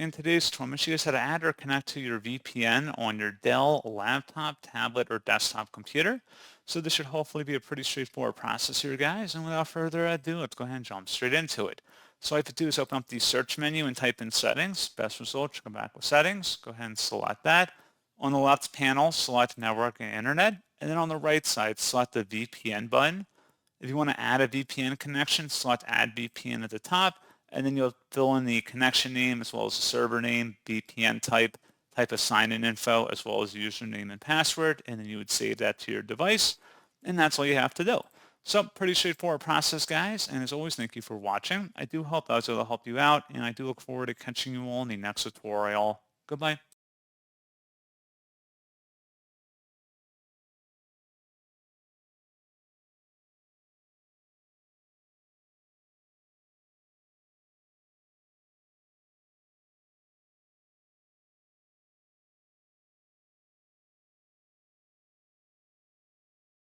In today's tutorial, I'm going to show you guys how to add or connect to your VPN on your Dell laptop, tablet, or desktop computer. So this should hopefully be a pretty straightforward process here, guys. And without further ado, let's go ahead and jump straight into it. So all you have to do is open up the search menu and type in settings. Best result, you come back with settings. Go ahead and select that. On the left panel, select network and internet. And then on the right side, select the VPN button. If you want to add a VPN connection, select Add VPN at the top, and then you'll fill in the connection name as well as the server name, VPN type, type of sign-in info, as well as username and password, and then you would save that to your device, and that's all you have to do. So pretty straightforward process, guys, and as always, thank you for watching. I do hope I was able to help you out, and I do look forward to catching you all in the next tutorial. Goodbye.